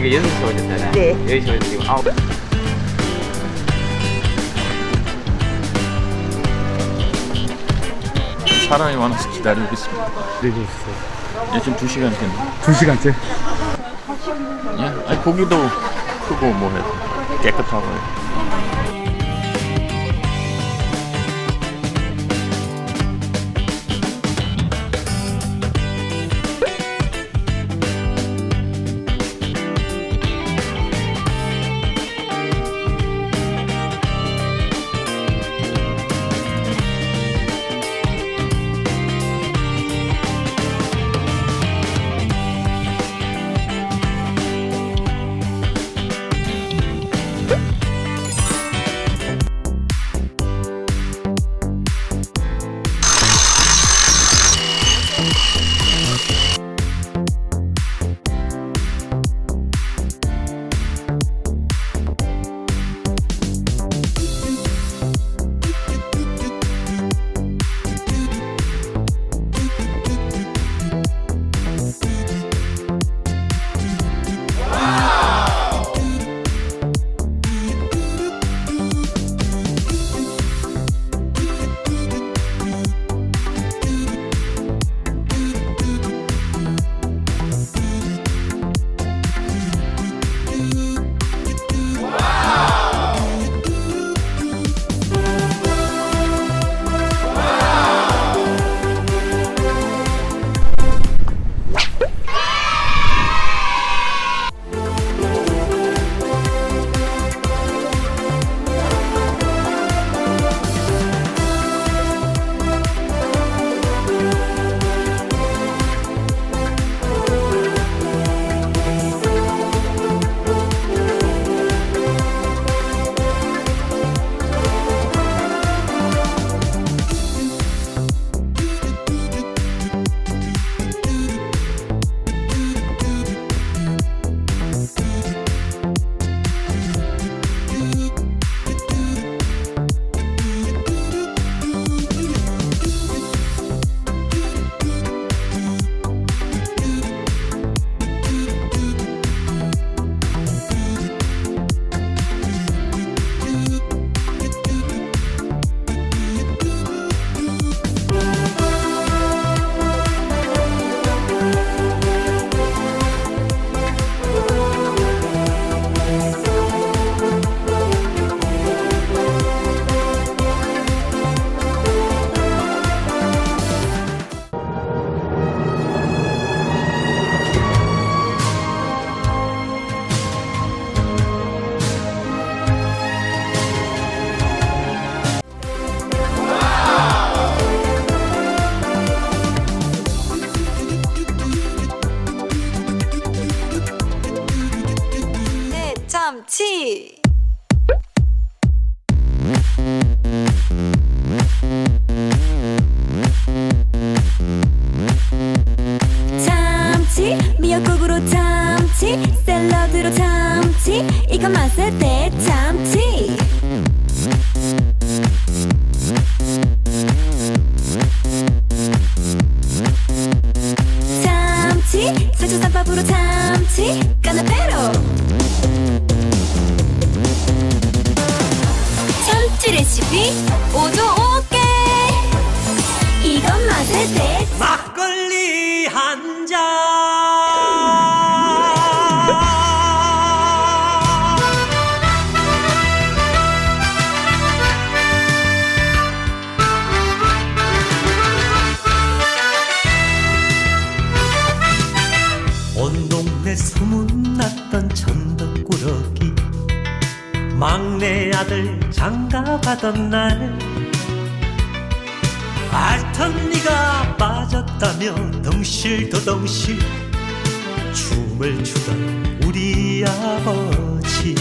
저녁에 6시 오셨잖아요. 네. 6시 오셨 지금 9. 사람이 많아서 기다리고 있습니다. 내려주세요. 예, 지금 2시간 됐네. 2시간째? 예, 아니 고기도 크고 뭐 해도 깨끗하고. 참치. 참치, 미역국으로 참치, 샐러드로 참치, 이건 맛의 대참치. 참치, 살초쌈밥으로 참치, 까나페로. 참치 레시피 5조 5개. 이건 맛의 대 막걸리 한 잔. 온 동네 소문났던 천덕꾸러기, 막내 아들 장가가던 날 알턴 니가 빠졌다며 덩실더덩실 춤을 추던 우리 아버지.